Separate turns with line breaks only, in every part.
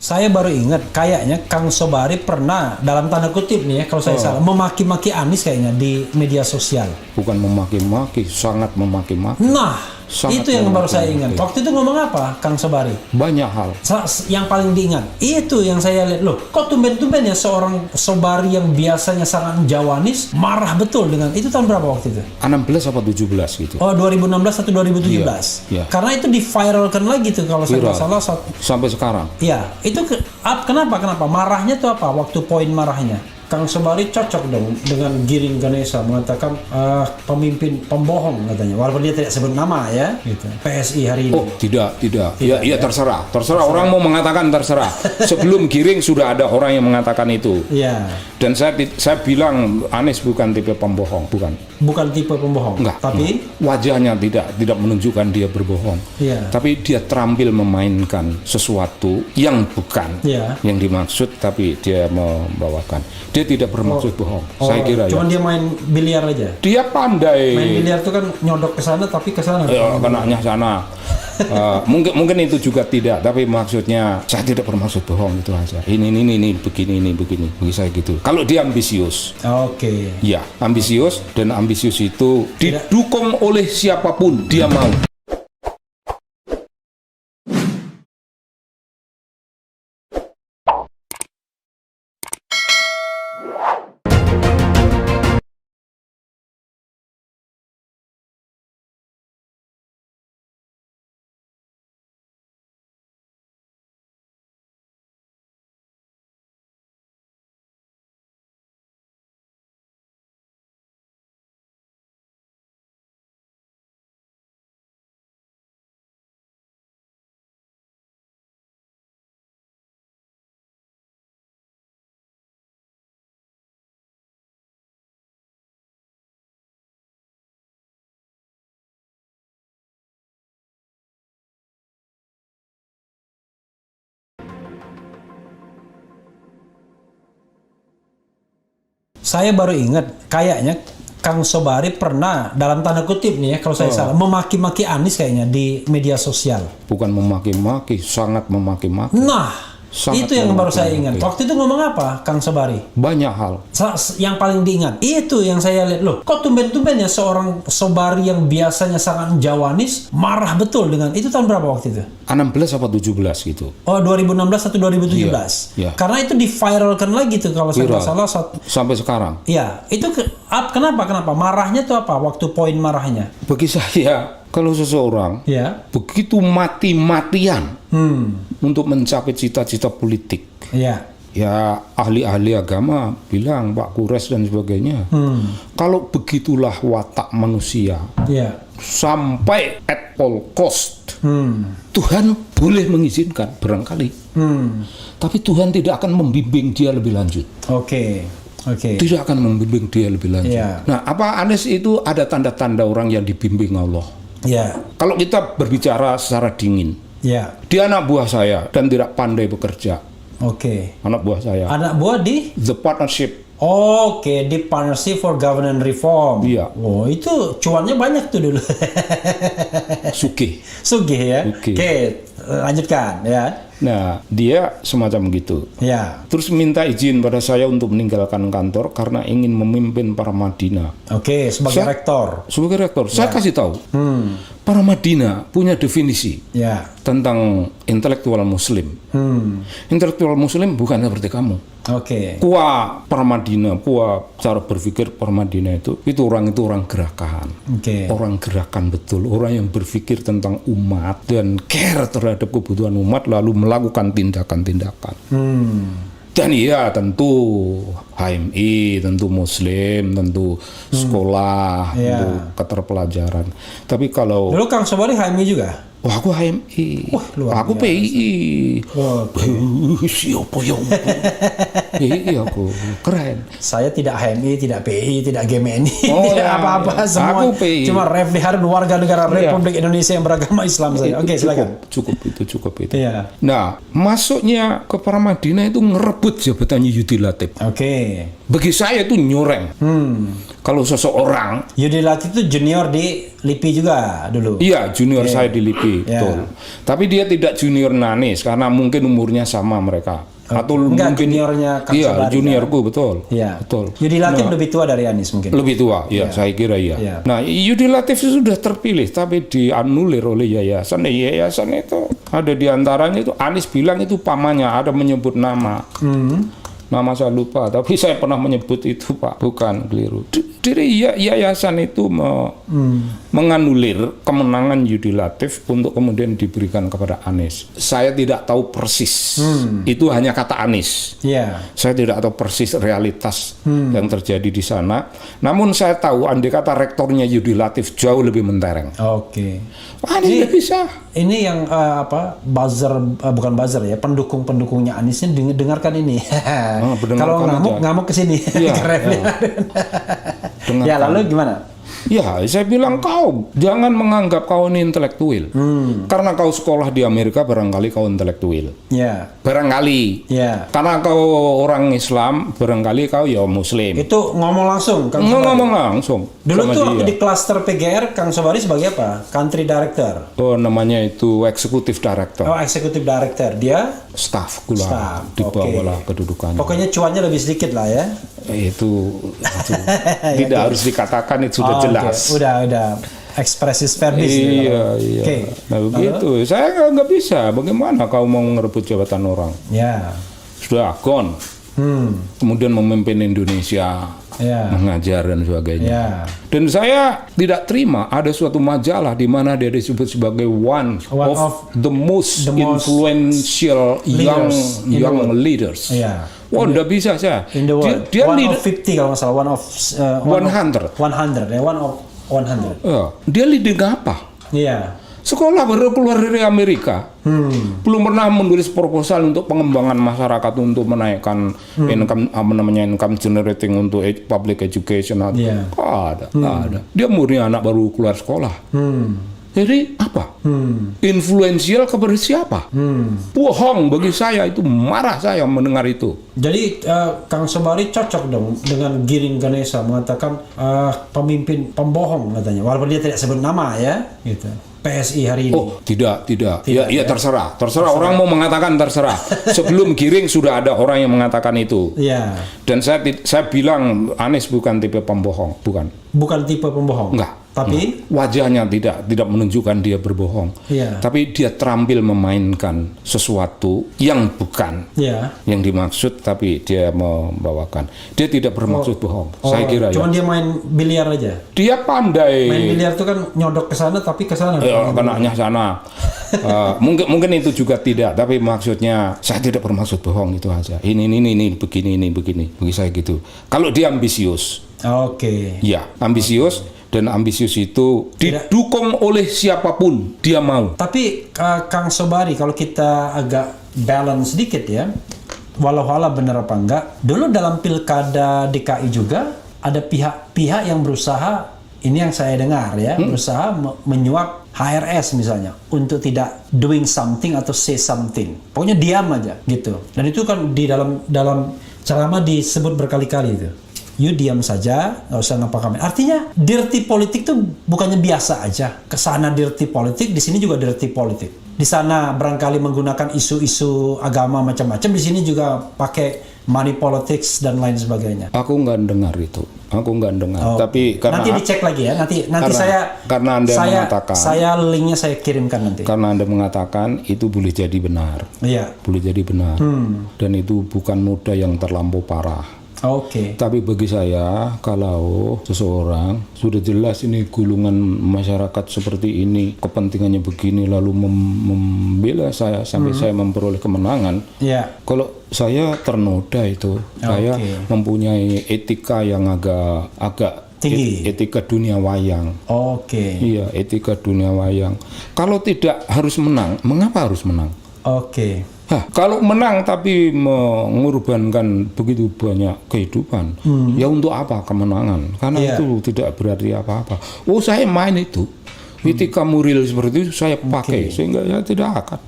Saya baru ingat, kayaknya Kang Sobari pernah, dalam tanda kutip nih ya, kalau saya salah, memaki-maki Anies kayaknya di media sosial.
Bukan memaki-maki, sangat memaki-maki.
Nah,
Sangat
itu yang baru saya
memaki-maki.
ingat. Waktu itu ngomong apa, Kang Sobari?
Banyak hal.
Yang paling diingat, itu yang saya lihat. Loh, kok tumben-tumben ya seorang Sobari yang biasanya sangat Jawanis, marah betul dengan, itu tahun berapa waktu itu?
16 apa 17 gitu.
Oh, 2016 atau 2017?
Iya.
Karena itu di-viralkan lagi tuh kalau saya nggak
Viral.
salah.
Sampai sekarang.
Iya, itu kenapa? Marahnya tuh apa? Waktu poin marahnya? Kang Sobari cocok dong dengan Giring Ganesa mengatakan pemimpin pembohong katanya, walaupun dia tidak sebut nama ya, gitu. PSI hari ini.
Oh, tidak. Ya, terserah. Orang mau mengatakan terserah. Sebelum Giring sudah ada orang yang mengatakan itu.
Iya.
Dan saya bilang Anies bukan tipe pembohong, bukan.
Bukan tipe pembohong.
Enggak.
Tapi
Wajahnya tidak menunjukkan dia berbohong.
Iya.
Tapi dia terampil memainkan sesuatu yang bukan
Iya.
yang dimaksud, tapi dia membawakan. Dia tidak bermaksud bohong. Saya kira
cuman
ya.
dia main biliar aja.
Dia pandai.
Main biliar itu kan nyodok ke sana tapi ke sana.
Ya, kenanya sana. Mungkin itu juga tidak, tapi maksudnya saya tidak bermaksud bohong, itu aja. Ini begini. Bagi saya gitu. Kalau dia ambisius.
Oke.
Ya, ambisius, dan ambisius itu didukung oleh siapapun dia mau.
Saya baru ingat, kayaknya Kang Sobari pernah, dalam tanda kutip nih ya, kalau saya salah, memaki-maki Anies kayaknya di media sosial.
Bukan memaki-maki, sangat memaki-maki.
Nah,
Sangat
itu yang baru saya
memaki-maki.
ingat. Waktu itu ngomong apa, Kang Sobari?
Banyak hal.
Yang paling diingat, itu yang saya lihat. Loh, kok tumben-tumben ya seorang Sobari yang biasanya sangat Jawanis, marah betul dengan, itu tahun berapa waktu itu?
16 apa 17 gitu.
Oh, 2016 atau 2017?
Iya.
Karena itu di-viralkan lagi tuh kalau saya nggak
Viral.
salah.
Sampai sekarang.
Iya, itu kenapa? Marahnya tuh apa? Waktu poin marahnya?
Bagi saya, kalau seseorang
Ya.
begitu mati-matian untuk mencapai cita-cita politik,
Iya.
ya ahli-ahli agama bilang, Pak Kures dan sebagainya, kalau begitulah watak manusia,
Iya.
sampai at all cost, Tuhan boleh mengizinkan barangkali, tapi Tuhan tidak akan membimbing dia lebih lanjut.
Oke.
Tidak akan membimbing dia lebih lanjut.
Iya.
Nah, apa Anies itu ada tanda-tanda orang yang dibimbing Allah.
Iya.
Kalau kita berbicara secara dingin,
Iya.
dia anak buah saya dan tidak pandai bekerja.
Oke.
Anak buah saya.
Anak buah di?
The partnership.
Oke, di Partnership for Governance Reform.
Iya.
Oh, itu cuannya banyak tuh dulu.
Sugih.
Sugih ya.
Sugih.
Oke, lanjutkan ya.
Nah, dia semacam gitu.
Ya.
Terus minta izin pada saya untuk meninggalkan kantor karena ingin memimpin para Madinah.
Oke, sebagai rektor.
Sebagai rektor, saya kasih tahu. Para Madinah punya definisi
Ya.
tentang intelektual Muslim. Intelektual Muslim bukan seperti kamu.
Oke.
Kuah para Madinah, kuah cara berpikir para Madinah itu orang gerakan.
Oke.
Orang gerakan betul, orang yang berpikir tentang umat dan care terhadap kebutuhan umat lalu melakukan tindakan-tindakan. Dan iya tentu HMI, tentu Muslim, tentu sekolah, tentu keterpelajaran. Tapi kalau
Dulu Kang Sobari HMI juga?
wah, aku HMI,
Wah, luar
aku
biasa.
PII.
Wah,
Siapa yang PII aku keren.
saya tidak HMI, tidak PI, tidak GMNI,
Oh,
tidak
ya,
apa-apa
ya.
semua.
Aku PI.
Cuma Refli Harun, warga negara
Iya.
Republik Indonesia yang beragama Islam saja. Oke, silakan.
Cukup itu.
Iya.
Nah, masuknya ke para Madinah itu ngerebut jabatannya Yudi Latif.
Oke.
Bagi saya itu nyoreng. Kalau seseorang,
Yudi Latif itu junior di LIPI juga dulu.
iya junior saya di LIPI,
Iya.
betul. Tapi dia tidak junior Nanis karena mungkin umurnya sama mereka. Atau
Enggak,
mungkin
juniornya Kang
iya,
Sobari,
juniorku betul.
Iya.
Betul.
Yudi Latif lebih tua dari Anies mungkin.
Lebih tua, ya saya kira iya.
Iya.
Nah, Yudi Latif sudah terpilih tapi dianulir oleh yayasan. Yayasan itu ada di antaranya itu Anies bilang itu pamannya, ada menyebut nama. Nama saya lupa, tapi saya pernah menyebut itu Pak, bukan keliru. Dari yayasan itu menganulir kemenangan Yudi Latif untuk kemudian diberikan kepada Anies. Saya tidak tahu persis, itu hanya kata Anies.
Iya.
Saya tidak tahu persis realitas yang terjadi di sana. Namun saya tahu andai kata rektornya Yudi Latif jauh lebih mentereng.
Oke.
Anies nggak bisa.
Ini yang buzzer, bukan buzzer ya, pendukung-pendukungnya Anies ini dengarkan ini.
Dengarkan
Kalau
aja.
ngamuk ke sini.
Iya,
Keren.
Dengarkan.
Ya, lalu gimana?
Ya, saya bilang kau jangan menganggap kau ini intelektual. Karena kau sekolah di Amerika barangkali kau intelektual.
Ya.
Barangkali.
Ya.
Karena kau orang Islam barangkali kau ya Muslim.
Itu ngomong langsung Kang Sobari.
Ngomong langsung.
Dulu
sama
tuh
dia.
di klaster PGR Kang Sobari sebagai apa? Country Director.
Oh, namanya itu Executive Director.
Oh, Executive Director. Dia
Staff kula
Staff,
di bawah
oke.
lah kedudukannya.
pokoknya cuannya lebih sedikit lah ya.
Itu tidak harus dikatakan, itu sudah
Oh,
jelas.
oke. Udah ekspresis verbis.
Iya, iya.
Oke.
Nah begitu. Saya nggak bisa. Bagaimana kau mau merebut jabatan orang?
Ya.
Sudah gone. Kemudian memimpin Indonesia,
Ya.
mengajar dan sebagainya.
Ya.
Dan saya tidak terima ada suatu majalah di mana dia disebut sebagai one of the most influential young
leaders in the world.
leaders.
Iya.
Wah, nggak bisa saya.
In the world.
Dia
one
leader
of 50 kalau nggak salah. One of
100.
100 ya. One of 100.
Ya, dia leading apa?
Iya.
Sekolah baru keluar dari Amerika, belum pernah menulis proposal untuk pengembangan masyarakat untuk menaikkan income generating untuk public education.
Iya.
Nggak ada. Dia murni anak baru keluar sekolah. Jadi apa? Influensial kepada siapa? Bohong bagi saya, itu marah saya mendengar itu.
Jadi Kang Sobari cocok dong dengan Giring Ganesa mengatakan pemimpin pembohong katanya. Walaupun dia tidak sebut nama ya, gitu. PSI hari ini.
Oh, tidak. Ya, terserah. Orang mau mengatakan terserah. Sebelum Giring sudah ada orang yang mengatakan itu.
Iya.
Dan saya bilang Anies bukan tipe pembohong, bukan.
Bukan tipe pembohong.
Enggak.
Tapi
Wajahnya tidak menunjukkan dia berbohong.
Iya.
Tapi dia terampil memainkan sesuatu yang bukan
ya.
yang dimaksud, tapi dia membawakan. Dia tidak bermaksud bohong. Saya kira
cuman
ya.
dia main biliar aja.
Dia pandai.
Main biliar itu kan nyodok ke sana tapi ke sana.
Kenanya sana. Mungkin itu juga tidak, tapi maksudnya saya tidak bermaksud bohong, itu aja. Ini begini. Bagi saya gitu. Kalau dia ambisius,
Oke.
ya ambisius, dan ambisius itu didukung oleh siapapun dia mau.
Tapi Kang Sobari, kalau kita agak balance sedikit ya, walau benar apa enggak, dulu dalam pilkada DKI juga ada pihak-pihak yang berusaha, ini yang saya dengar ya, berusaha menyuap HRS misalnya untuk tidak doing something atau say something. Pokoknya diam aja gitu. Dan itu kan di dalam ceramah disebut berkali-kali itu. You diam saja, nggak usah ngapa-ngapain. Artinya dirty politik tuh bukannya biasa aja. Kesana dirty politik, di sini juga dirty politik. Di sana barangkali menggunakan isu-isu agama macam-macam, di sini juga pakai money politics dan lain sebagainya.
Aku nggak dengar itu. Tapi karena
nanti dicek lagi ya. Nanti
karena Anda mengatakan,
saya linknya saya kirimkan nanti.
Karena Anda mengatakan itu boleh jadi benar.
Iya.
Boleh jadi benar. Dan itu bukan noda yang terlampau parah.
Oke.
Tapi bagi saya, kalau seseorang sudah jelas ini gulungan masyarakat seperti ini, kepentingannya begini, lalu membela saya sampai saya memperoleh kemenangan, kalau saya ternoda itu, saya mempunyai etika yang agak
tinggi.
Etika dunia wayang.
Oke.
Iya, etika dunia wayang. Kalau tidak harus menang, mengapa harus menang?
Oke.
Kalau menang tapi mengorbankan begitu banyak kehidupan, ya untuk apa kemenangan? Karena itu tidak berarti apa-apa. Oh, saya main itu. Etika moral seperti itu saya pakai, sehingga ya tidak akan.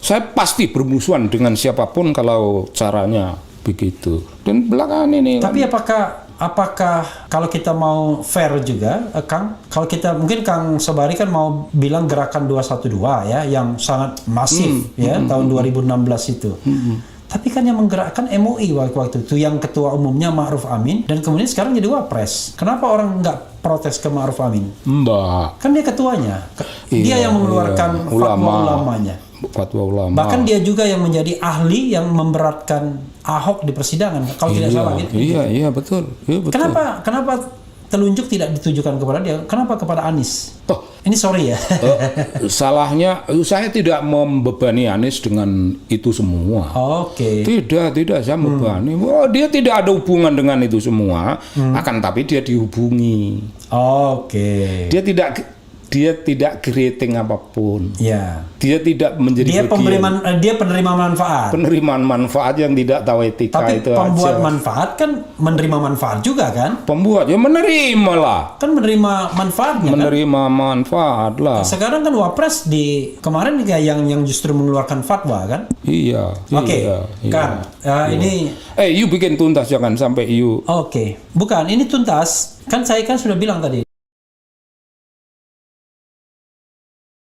Saya pasti bermusuhan dengan siapapun kalau caranya begitu. Dan belakangan ini
Tapi apakah kalau kita mau fair juga, Kang, kalau kita mungkin Kang Sobari kan mau bilang gerakan 212 ya, yang sangat masif ya tahun 2016 itu. Tapi kan yang menggerakkan MUI waktu itu, yang ketua umumnya Ma'ruf Amin, dan kemudian sekarang jadi wapres. Kenapa orang nggak protes ke Ma'ruf Amin?
Mbak,
Kan dia ketuanya, dia
Iya,
yang mengeluarkan
iya.
fatwa ulamanya.
fatwa ulama.
Bahkan dia juga yang menjadi ahli yang memberatkan Ahok di persidangan, kalau tidak salah gitu.
Iya, betul. Iya, betul.
Kenapa telunjuk tidak ditujukan kepada dia? Kenapa kepada Anies?
Toh,
Ini sorry ya.
salahnya saya tidak membebani Anies dengan itu semua.
Oke.
Tidak saya membebani. Oh, dia tidak ada hubungan dengan itu semua, akan tapi dia dihubungi.
Oke.
Dia tidak creating apapun.
Ya.
Dia tidak menjadi bagian
Dia penerima manfaat.
penerimaan manfaat yang tidak tahu etika
Tapi
itu
pembuat
aja.
manfaat kan menerima manfaat juga kan?
Pembuat ya menerima lah.
Kan menerima manfaatnya kan?
Menerima manfaat lah.
Sekarang kan Wapres di kemarin yang justru mengeluarkan fatwa kan?
Iya.
Oke.
Iya.
Kan ini
You bikin tuntas jangan sampai you.
oke. Bukan, ini tuntas. Kan saya kan sudah bilang tadi.